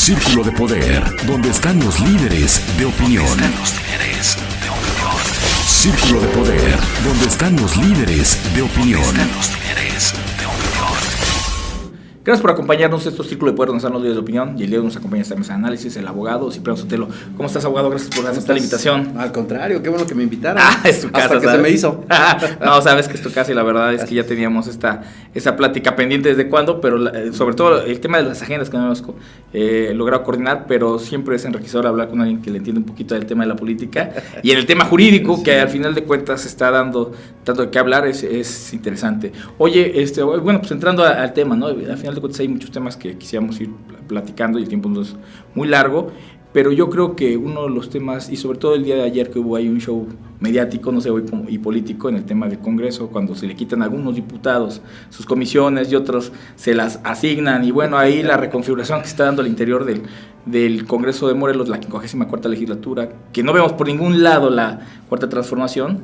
Círculo de Poder, donde están los líderes de opinión. Círculo de Poder, donde están los líderes de opinión. Gracias por acompañarnos en este Círculo de Poder, donde están los líderes de opinión. Y el día de hoy nos acompaña esta mesa de análisis, el abogado Cipriano Sotelo. ¿Cómo estás, abogado? Gracias por aceptar la invitación. Al contrario, qué bueno que me invitaran. Es tu casa, hasta que ¿sabes? se me hizo. No, sabes que es tu casa y la verdad es que ya teníamos esa plática pendiente desde cuándo, pero sobre todo el tema de las agendas que no hemos logrado coordinar, pero siempre es enriquecedor hablar con alguien que le entiende un poquito del tema de la política y en el tema jurídico, sí, que al final de cuentas está dando tanto de qué hablar, es interesante. Oye, bueno, pues entrando al tema, ¿no? Al final de cuentas hay muchos temas que quisiéramos ir platicando y el tiempo no es muy largo, pero yo creo que uno de los temas, y sobre todo el día de ayer que hubo ahí un show mediático, no sé, y político en el tema del Congreso, cuando se le quitan a algunos diputados sus comisiones y otros se las asignan, y bueno, ahí la reconfiguración que está dando al interior del Congreso de Morelos, la 54ª legislatura, que no vemos por ningún lado la cuarta transformación,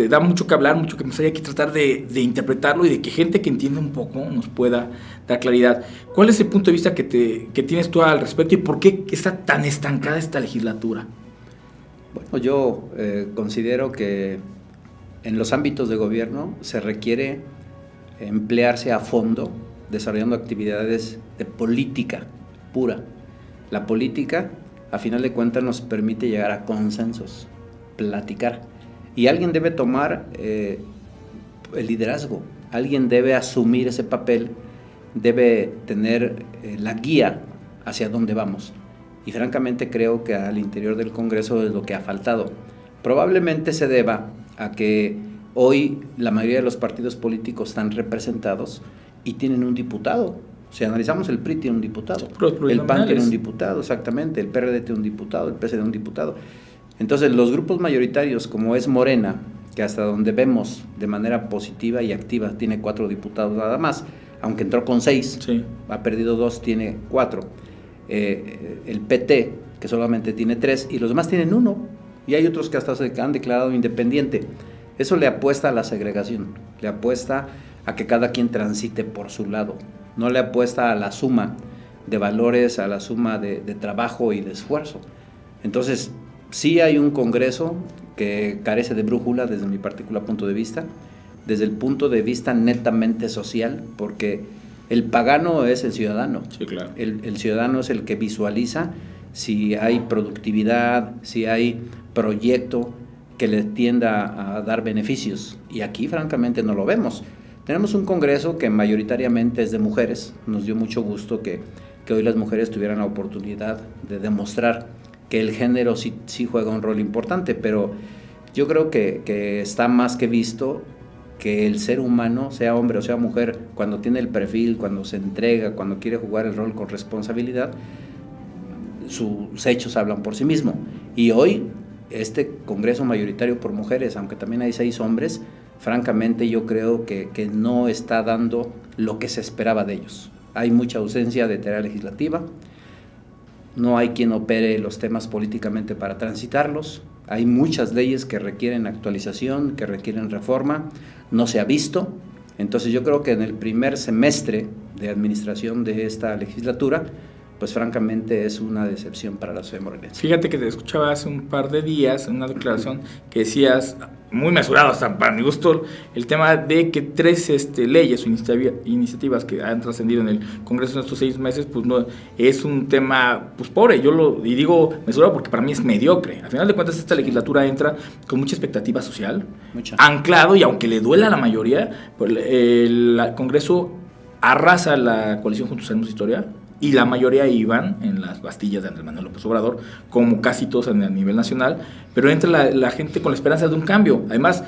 da mucho que hablar, mucho que pensar, hay que tratar de interpretarlo y de que gente que entiende un poco nos pueda dar claridad. ¿Cuál es el punto de vista que tienes tú al respecto y por qué está tan estancada esta legislatura? Bueno, yo considero que en los ámbitos de gobierno se requiere emplearse a fondo desarrollando actividades de política pura. La política, a final de cuentas, nos permite llegar a consensos, platicar. Y alguien debe tomar el liderazgo, alguien debe asumir ese papel, debe tener la guía hacia dónde vamos. Y francamente creo que al interior del Congreso es lo que ha faltado. Probablemente se deba a que hoy la mayoría de los partidos políticos están representados y tienen un diputado. Si analizamos, el PRI tiene un diputado, el PAN tiene un diputado, exactamente, el PRD tiene un diputado, el PSD un diputado. Entonces, los grupos mayoritarios, como es Morena, que hasta donde vemos de manera positiva y activa tiene 4 diputados nada más, aunque entró con 6, sí, ha perdido 2, tiene 4. El PT, que solamente tiene 3, y los demás tienen 1, y hay otros que hasta se han declarado independiente. Eso le apuesta a la segregación, le apuesta a que cada quien transite por su lado, no le apuesta a la suma de valores, a la suma de trabajo y de esfuerzo. Entonces, sí hay un Congreso que carece de brújula desde mi particular punto de vista, desde el punto de vista netamente social, porque el pagano es el ciudadano. Sí, claro. El ciudadano es el que visualiza si hay productividad, si hay proyecto que le tienda a dar beneficios. Y aquí, francamente, no lo vemos. Tenemos un Congreso que mayoritariamente es de mujeres. Nos dio mucho gusto que hoy las mujeres tuvieran la oportunidad de demostrar que el género sí juega un rol importante, pero yo creo que está más que visto que el ser humano, sea hombre o sea mujer, cuando tiene el perfil, cuando se entrega, cuando quiere jugar el rol con responsabilidad, sus hechos hablan por sí mismo. Y hoy, este Congreso mayoritario por mujeres, aunque también hay 6 hombres, francamente yo creo que no está dando lo que se esperaba de ellos. Hay mucha ausencia de tarea legislativa, no hay quien opere los temas políticamente para transitarlos, hay muchas leyes que requieren actualización, que requieren reforma, no se ha visto. Entonces yo creo que en el primer semestre de administración de esta legislatura, pues francamente es una decepción para la ciudad morelense. Fíjate que te escuchaba hace un par de días en una declaración que decías, muy mesurado hasta para mi gusto, el tema de que 3 leyes o iniciativas que han trascendido en el Congreso en estos 6 meses, pues no es un tema pues pobre, y digo mesurado porque para mí es mediocre. Al final de cuentas esta legislatura entra con mucha expectativa social, anclado, y aunque le duela a la mayoría, pues, el Congreso arrasa la coalición Juntos Haremos Historia, y la mayoría iban en las bastillas de Andrés Manuel López Obrador, como casi todos a nivel nacional, pero entra la gente con la esperanza de un cambio. Además,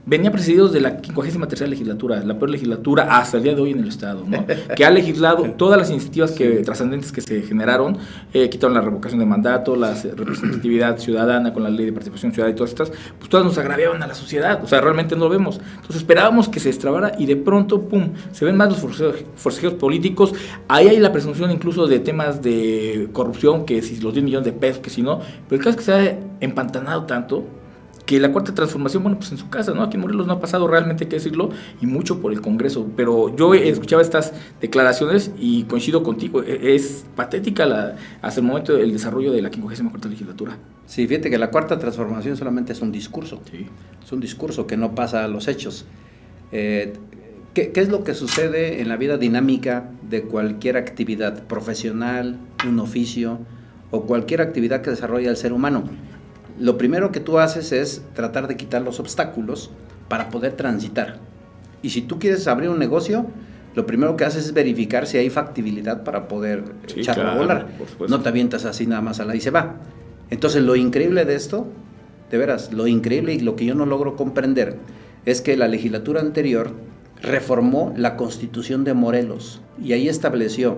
venía presididos de la 53ª legislatura, la peor legislatura hasta el día de hoy en el Estado, ¿no? Que ha legislado todas las iniciativas trascendentes que se generaron, quitaron la revocación de mandato, la representatividad ciudadana con la ley de participación ciudadana y todas estas, pues todas nos agraviaban a la sociedad, o sea, realmente no lo vemos. Entonces esperábamos que se destrabara y de pronto, pum, se ven más los forcejeos políticos, ahí hay la presunción incluso de temas de corrupción, que si los 10 millones de pesos, que si no, pero el caso es que se ha empantanado tanto que la Cuarta Transformación, bueno, pues en su casa, ¿no? Aquí en Morelos no ha pasado realmente, hay que decirlo, y mucho por el Congreso, pero yo escuchaba estas declaraciones y coincido contigo, es patética hasta el momento del desarrollo de la 54ª legislatura. Sí, fíjate que la Cuarta Transformación solamente es un discurso, Sí. es un discurso que no pasa a los hechos. ¿Qué es lo que sucede en la vida dinámica de cualquier actividad profesional, un oficio o cualquier actividad que desarrolla el ser humano? Lo primero que tú haces es tratar de quitar los obstáculos para poder transitar. Y si tú quieres abrir un negocio, lo primero que haces es verificar si hay factibilidad para poder echarlo a volar. No te avientas así nada más a la y se va. Entonces lo increíble de esto, de veras, lo increíble y lo que yo no logro comprender es que la legislatura anterior reformó la Constitución de Morelos y ahí estableció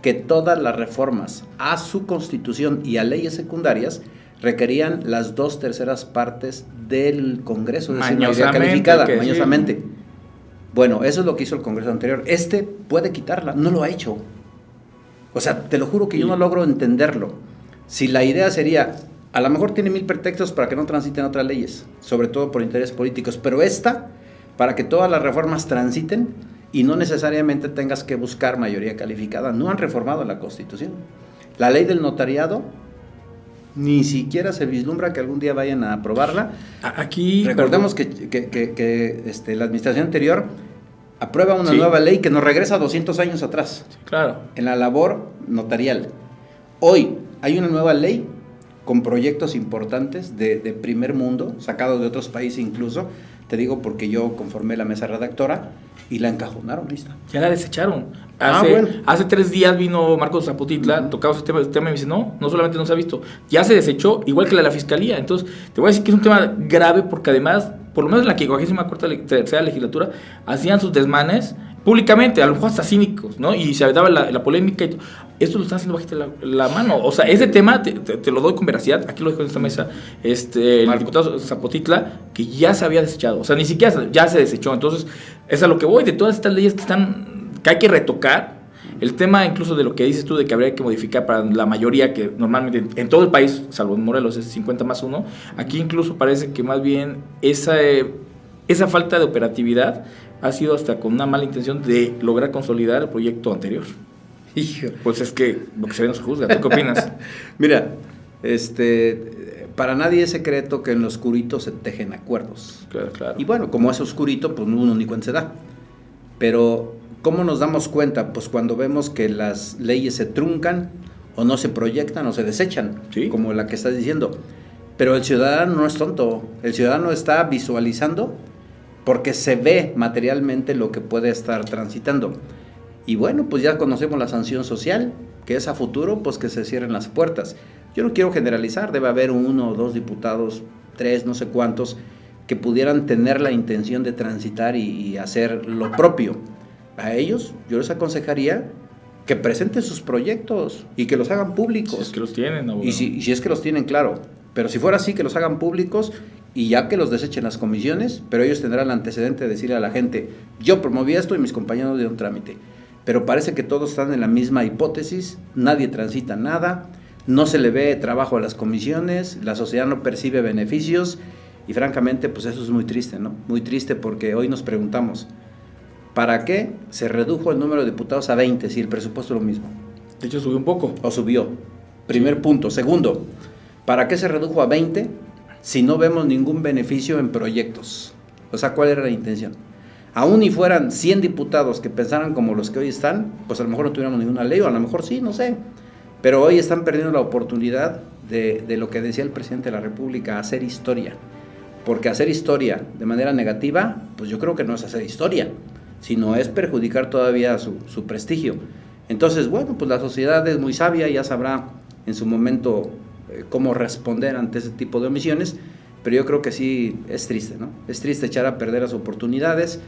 que todas las reformas a su Constitución y a leyes secundarias requerían las 2/3 partes del Congreso, es decir, mayoría calificada, mañosamente. Bueno, eso es lo que hizo el Congreso anterior. Puede quitarla, no lo ha hecho. O sea, te lo juro que yo no logro entenderlo. Si la idea sería, a lo mejor tiene 1000 pretextos para que no transiten otras leyes, sobre todo por intereses políticos, pero para que todas las reformas transiten y no necesariamente tengas que buscar mayoría calificada. No han reformado la Constitución. La ley del notariado, ni siquiera se vislumbra que algún día vayan a aprobarla. Aquí recordemos que la administración anterior aprueba una nueva ley que nos regresa 200 años atrás. Sí, claro. En la labor notarial. Hoy hay una nueva ley con proyectos importantes de primer mundo, sacados de otros países incluso. Te digo porque yo conformé la mesa redactora y la encajonaron, lista. Ya la desecharon. Hace 3 días vino Marcos Zapotitla, tocamos este tema y me dice, no solamente no se ha visto, ya se desechó, igual que la Fiscalía. Entonces, te voy a decir que es un tema grave porque además, por lo menos en la 54ª legislatura, hacían sus desmanes públicamente, a lo mejor hasta cínicos, ¿no? Y se daba la polémica y todo. Esto lo están haciendo bajita la mano. O sea, ese tema te lo doy con veracidad. Aquí lo dejo en esta mesa. El diputado Zapotitla, que ya se había desechado. O sea, ni siquiera ya se desechó. Entonces, es a lo que voy de todas estas leyes que hay que retocar. El tema incluso de lo que dices tú de que habría que modificar para la mayoría, que normalmente en todo el país, salvo en Morelos, es 50+1. Aquí incluso parece que más bien esa falta de operatividad ha sido hasta con una mala intención de lograr consolidar el proyecto anterior. Hijo. Pues es que lo que se ve no se juzga. ¿Tú qué opinas? Mira, para nadie es secreto que en lo oscurito se tejen acuerdos. Claro. Y bueno, como es oscurito, pues uno ni cuenta se da. Pero, ¿cómo nos damos cuenta? Pues cuando vemos que las leyes se truncan, o no se proyectan, o se desechan, ¿sí? Como la que estás diciendo. Pero el ciudadano no es tonto. El ciudadano está visualizando porque se ve materialmente lo que puede estar transitando. Y bueno, pues ya conocemos la sanción social, que es a futuro, pues que se cierren las puertas. Yo no quiero generalizar, debe haber 1 o 2 diputados, 3, no sé cuántos, que pudieran tener la intención de transitar y hacer lo propio. A ellos yo les aconsejaría que presenten sus proyectos y que los hagan públicos. Si es que los tienen, abogado. Y si es que los tienen, claro. Pero si fuera así, que los hagan públicos y ya que los desechen las comisiones, pero ellos tendrán el antecedente de decirle a la gente, yo promoví esto y mis compañeros dieron trámite. Pero parece que todos están en la misma hipótesis, nadie transita nada, no se le ve trabajo a las comisiones, la sociedad no percibe beneficios y francamente pues eso es muy triste, ¿no? Muy triste porque hoy nos preguntamos, ¿para qué se redujo el número de diputados a 20 si el presupuesto es lo mismo? De hecho subió un poco. O subió. Primer punto. Segundo, ¿para qué se redujo a 20 si no vemos ningún beneficio en proyectos? O sea, ¿cuál era la intención? Aún y fueran 100 diputados que pensaran como los que hoy están, pues a lo mejor no tuviéramos ninguna ley, o a lo mejor sí, no sé. Pero hoy están perdiendo la oportunidad de lo que decía el presidente de la República, hacer historia. Porque hacer historia de manera negativa, pues yo creo que no es hacer historia, sino es perjudicar todavía su prestigio. Entonces, bueno, pues la sociedad es muy sabia, ya sabrá en su momento cómo responder ante ese tipo de omisiones, pero yo creo que sí es triste, ¿no? Es triste echar a perder las oportunidades.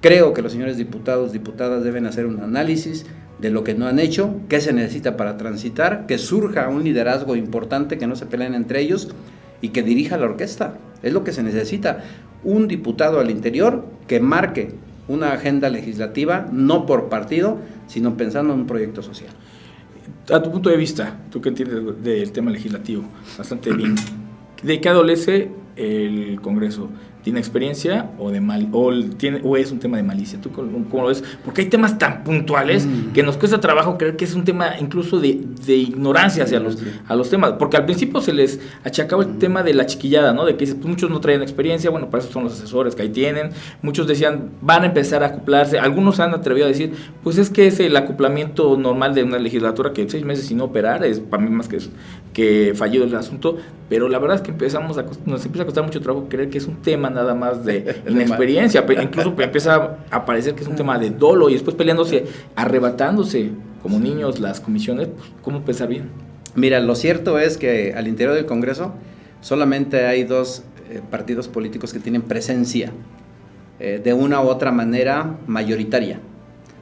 Creo que los señores diputados, diputadas deben hacer un análisis de lo que no han hecho, qué se necesita para transitar, que surja un liderazgo importante, que no se peleen entre ellos y que dirija la orquesta. Es lo que se necesita. Un diputado al interior que marque una agenda legislativa, no por partido, sino pensando en un proyecto social. A tu punto de vista, tú que entiendes del tema legislativo bastante bien, ¿de qué adolece el Congreso? ¿Tiene experiencia o o es un tema de malicia? ¿Tú cómo lo ves? Porque hay temas tan puntuales que nos cuesta trabajo creer que es un tema incluso de ignorancia hacia a los temas. Porque al principio se les achacaba el tema de la chiquillada, ¿no? De que muchos no traían experiencia, bueno, para eso son los asesores que ahí tienen. Muchos decían, van a empezar a acoplarse. Algunos se han atrevido a decir, pues es que es el acoplamiento normal de una legislatura que 6 meses sin operar, es para mí más que fallido el asunto. Pero la verdad es que nos empieza a costar mucho trabajo creer que es un tema nada más de inexperiencia, incluso empieza a parecer que es un tema de dolo y después peleándose, arrebatándose como niños las comisiones. Pues, ¿cómo pensar bien? Mira, lo cierto es que al interior del Congreso solamente hay 2 partidos políticos que tienen presencia de una u otra manera mayoritaria,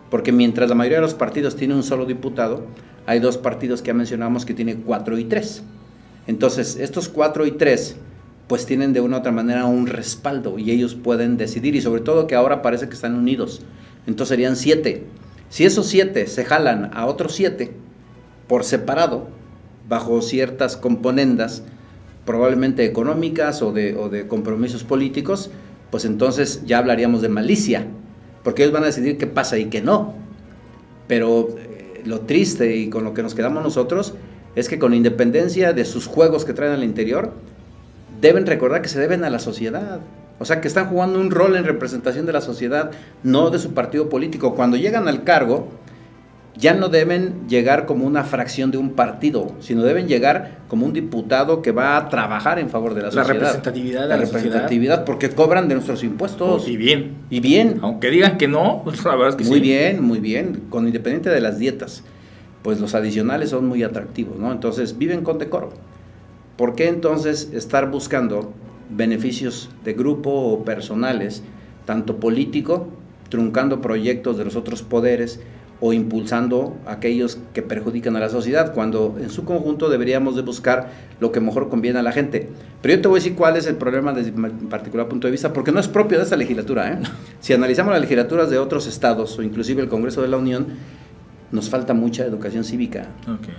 porque mientras la mayoría de los partidos tiene un solo diputado, hay 2 partidos que ya mencionamos que tienen 4 y 3. Entonces, estos 4 y 3 pues tienen de una u otra manera un respaldo y ellos pueden decidir, y sobre todo que ahora parece que están unidos, entonces serían 7. Si esos 7 se jalan a otros 7 por separado, bajo ciertas componendas, probablemente económicas o de compromisos políticos, pues entonces ya hablaríamos de malicia, porque ellos van a decidir qué pasa y qué no. Pero lo triste y con lo que nos quedamos nosotros es que con independencia de sus juegos que traen al interior, deben recordar que se deben a la sociedad, o sea que están jugando un rol en representación de la sociedad, no de su partido político. Cuando llegan al cargo, ya no deben llegar como una fracción de un partido, sino deben llegar como un diputado que va a trabajar en favor de la sociedad. La representatividad, porque cobran de nuestros impuestos. Y bien. Y bien. Aunque digan que no, pues la verdad es que muy sí. Bien, muy bien, con independiente de las dietas, pues los adicionales son muy atractivos, ¿no? Entonces viven con decoro. ¿Por qué entonces estar buscando beneficios de grupo o personales, tanto político, truncando proyectos de los otros poderes o impulsando aquellos que perjudican a la sociedad, cuando en su conjunto deberíamos de buscar lo que mejor conviene a la gente? Pero yo te voy a decir cuál es el problema desde mi particular punto de vista, porque no es propio de esta legislatura, ¿eh? Si analizamos las legislaturas de otros estados o inclusive el Congreso de la Unión, nos falta mucha educación cívica. Okay.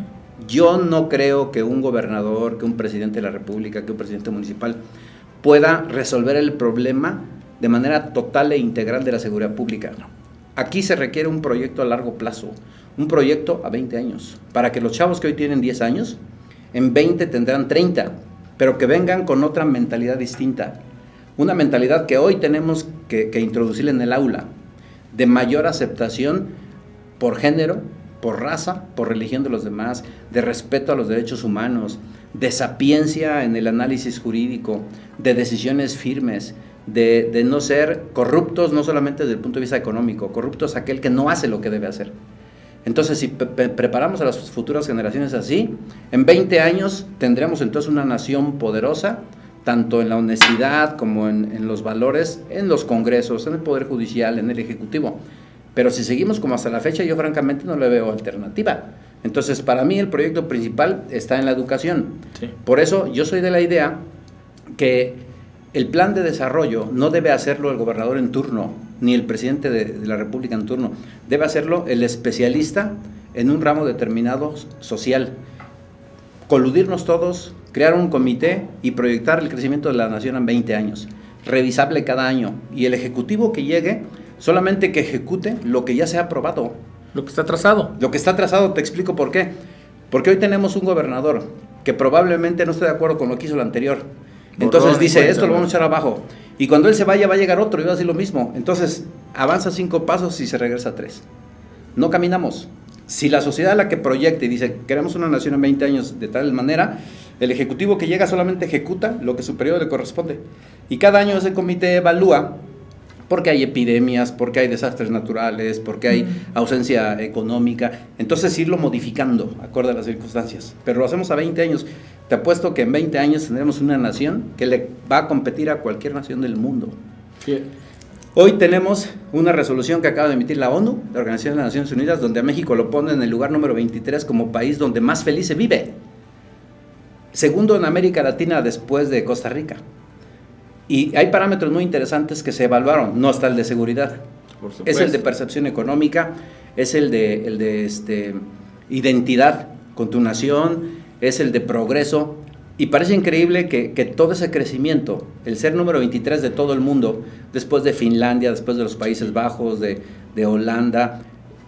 Yo no creo que un gobernador, que un presidente de la República, que un presidente municipal pueda resolver el problema de manera total e integral de la seguridad pública. Aquí se requiere un proyecto a largo plazo, un proyecto a 20 años, para que los chavos que hoy tienen 10 años, en 20 tendrán 30, pero que vengan con otra mentalidad distinta. Una mentalidad que hoy tenemos que introducir en el aula, de mayor aceptación por género, por raza, por religión de los demás, de respeto a los derechos humanos, de sapiencia en el análisis jurídico, de decisiones firmes, de no ser corruptos, no solamente desde el punto de vista económico, corruptos aquel que no hace lo que debe hacer. Entonces, si preparamos a las futuras generaciones así, en 20 años tendremos entonces una nación poderosa, tanto en la honestidad como en los valores, en los congresos, en el Poder Judicial, en el Ejecutivo. Pero si seguimos como hasta la fecha, yo francamente no le veo alternativa. Entonces, para mí el proyecto principal está en la educación. Sí. Por eso yo soy de la idea que el plan de desarrollo no debe hacerlo el gobernador en turno, ni el presidente de la República en turno. Debe hacerlo el especialista en un ramo determinado social. Coludirnos todos, crear un comité y proyectar el crecimiento de la nación en 20 años. Revisable cada año. Y el ejecutivo que llegue, solamente que ejecute lo que ya se ha aprobado. Lo que está trazado. Lo que está trazado, te explico por qué. Porque hoy tenemos un gobernador que probablemente no esté de acuerdo con lo que hizo el anterior. Entonces dice, esto lo vamos a echar abajo. Y cuando él se vaya, va a llegar otro y va a decir lo mismo. Entonces, avanza 5 pasos y se regresa a 3. No caminamos. Si la sociedad la que proyecta y dice, queremos una nación en 20 años de tal manera, el ejecutivo que llega solamente ejecuta lo que su periodo le corresponde. Y cada año ese comité evalúa, porque hay epidemias, porque hay desastres naturales, porque hay ausencia económica. Entonces irlo modificando, acorde a las circunstancias. Pero lo hacemos a 20 años. Te apuesto que en 20 años tendremos una nación que le va a competir a cualquier nación del mundo. Sí. Hoy tenemos una resolución que acaba de emitir la ONU, la Organización de las Naciones Unidas, donde a México lo pone en el lugar número 23 como país donde más feliz se vive. Segundo en América Latina después de Costa Rica. Y hay parámetros muy interesantes que se evaluaron, no está el de seguridad. Es el de percepción económica, es el de identidad con tu nación, es el de progreso, Y parece increíble que todo ese crecimiento, el ser número 23 de todo el mundo, después de Finlandia, después de los Países Bajos, de Holanda,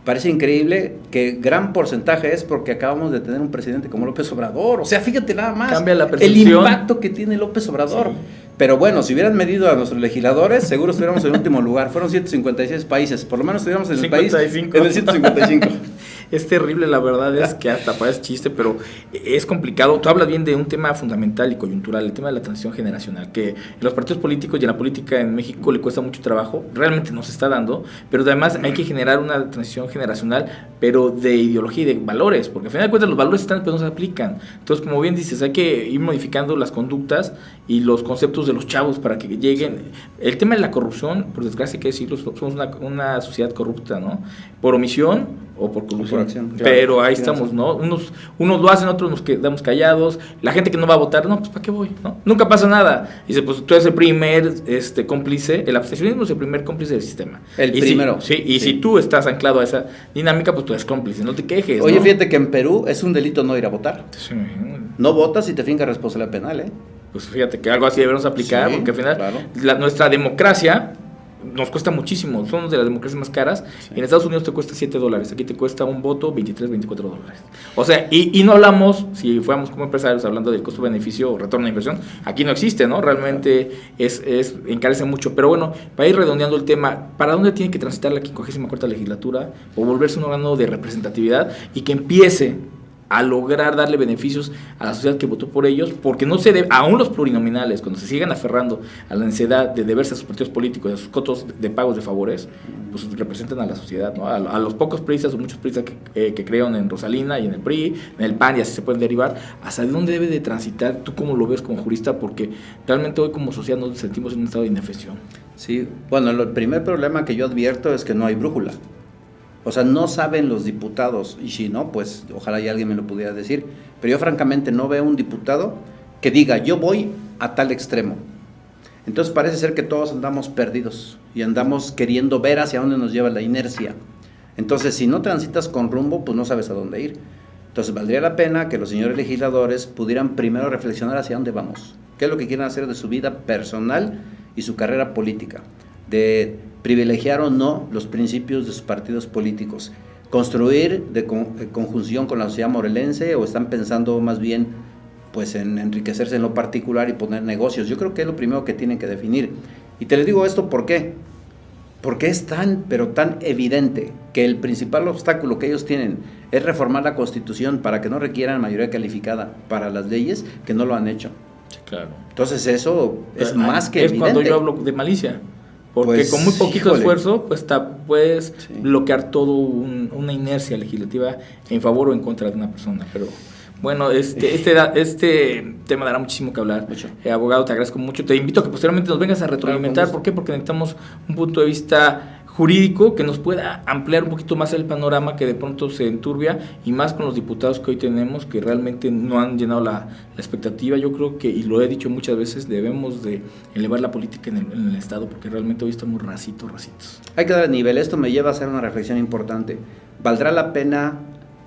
parece increíble que gran porcentaje es porque acabamos de tener un presidente como López Obrador. O sea, fíjate nada más Cambia la el percepción. impacto que tiene López Obrador. Sí. Pero bueno, si hubieran medido a nuestros legisladores, seguro estuviéramos en último lugar. Fueron 156 países, por lo menos estuviéramos en el 55. país en el 155. Es terrible, la verdad es que hasta parece chiste, pero es complicado. Tú hablas bien de un tema fundamental y coyuntural, el tema de la transición generacional, que en los partidos políticos y en la política en México le cuesta mucho trabajo, realmente no se está dando, pero además hay que generar una transición generacional, pero de ideología y de valores, porque al final de cuentas los valores están, pero no se aplican. Entonces, como bien dices, hay que ir modificando las conductas y los conceptos de los chavos para que lleguen. El tema de la corrupción, por desgracia hay que decirlo, somos una sociedad corrupta, ¿no? Por omisión o por colusión. Acción, claro. Pero ahí estamos, ¿no? Unos lo hacen, otros nos quedamos callados. La gente que no va a votar, no, pues ¿para qué voy? ¿No? Nunca pasa nada. Dice, pues tú eres el primer cómplice, el abstencionismo es el primer cómplice del sistema. El primero. Si tú estás anclado a esa dinámica, pues tú eres cómplice, no te quejes. Oye, ¿no? fíjate que en Perú es un delito no ir a votar. Sí. No votas y te finca responsabilidad penal, ¿eh? Pues fíjate que algo así debemos aplicar, Sí, porque al final claro. nuestra democracia nos cuesta muchísimo, somos de las democracias más caras. Sí. En Estados Unidos te cuesta $7, aquí te cuesta un voto $23-24. O sea, y no hablamos, si fuéramos como empresarios hablando del costo-beneficio o retorno de inversión, aquí no existe, ¿no? Realmente encarece mucho. Pero bueno, para ir redondeando el tema, ¿para dónde tiene que transitar la 54ª legislatura o volverse un órgano de representatividad y que empiece a lograr darle beneficios a la sociedad que votó por ellos? Porque no se debe, aún los plurinominales, cuando se sigan aferrando a la necesidad de deberse a sus partidos políticos, a sus cotos de pagos de favores, pues representan a la sociedad, ¿no? A los pocos priistas o muchos priistas que crean en Rosalina y en el PRI, en el PAN, y así se pueden derivar. ¿Hasta dónde debe de transitar? ¿Tú cómo lo ves como jurista? Porque realmente hoy como sociedad nos sentimos en un estado de indefensión. Sí, bueno, el primer problema que yo advierto es que no hay brújula. O sea, no saben los diputados, y si no, pues ojalá y alguien me lo pudiera decir, pero yo francamente no veo un diputado que diga, yo voy a tal extremo. Entonces parece ser que todos andamos perdidos y andamos queriendo ver hacia dónde nos lleva la inercia. Entonces, si no transitas con rumbo, pues no sabes a dónde ir. Entonces, valdría la pena que los señores legisladores pudieran primero reflexionar hacia dónde vamos, qué es lo que quieren hacer de su vida personal y su carrera política, de privilegiar o no los principios de sus partidos políticos, construir de conjunción con la sociedad morelense, o están pensando más bien pues en enriquecerse en lo particular y poner negocios. Yo creo que es lo primero que tienen que definir. Y te les digo esto, ¿por qué? Porque es tan evidente que el principal obstáculo que ellos tienen es reformar la Constitución para que no requieran mayoría calificada para las leyes, que no lo han hecho. Sí, claro. Entonces eso es más que evidente. Es cuando yo hablo de malicia. Porque pues, con muy poquito híjole. esfuerzo puedes Sí. bloquear todo una inercia legislativa en favor o en contra de una persona. Pero bueno, este tema dará muchísimo que hablar. Mucho. Abogado, te agradezco mucho. Te invito a que posteriormente nos vengas a retroalimentar. Claro, ¿Por qué? Porque necesitamos un punto de vista jurídico que nos pueda ampliar un poquito más el panorama que de pronto se enturbia, y más con los diputados que hoy tenemos, que realmente no han llenado la expectativa. Yo creo que, y lo he dicho muchas veces, debemos de elevar la política en el Estado, porque realmente hoy estamos racitos. Hay que dar el nivel. Esto me lleva a hacer una reflexión importante. ¿Valdrá la pena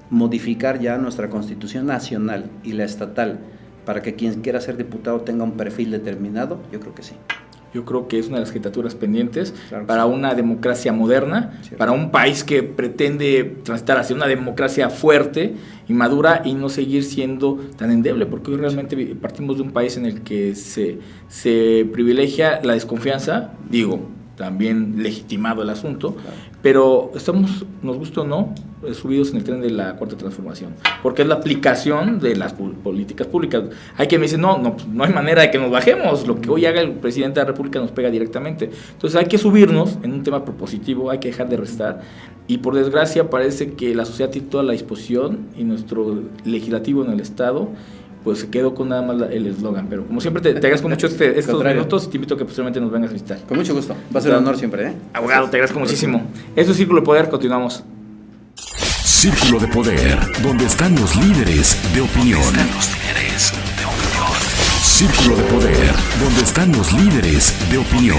modificar ya nuestra Constitución nacional y la estatal para que quien quiera ser diputado tenga un perfil determinado? Yo creo que sí. Yo creo que es una de las jefaturas pendientes, claro, para sí. Una democracia moderna, cierto, para un país que pretende transitar hacia una democracia fuerte y madura y no seguir siendo tan endeble, porque hoy realmente partimos de un país en el que se privilegia la desconfianza, también legitimado el asunto, claro, pero estamos, nos gusta o no, subidos en el tren de la cuarta transformación, porque es la aplicación de las políticas públicas. Hay quien me dice, no hay manera de que nos bajemos, lo que hoy haga el presidente de la República nos pega directamente. Entonces hay que subirnos en un tema propositivo, hay que dejar de restar, y por desgracia parece que la sociedad tiene toda la disposición, y nuestro legislativo en el Estado pues se quedó con nada más el eslogan. Pero como siempre te agradezco mucho estos minutos, y te invito a que posteriormente nos vengas a visitar. Con mucho gusto, va a ser un honor siempre, ¿eh? Abogado, te agradezco muchísimo. Esto es Círculo de Poder, continuamos. Círculo de Poder, donde están los líderes de opinión. Círculo de Poder, donde están los líderes de opinión.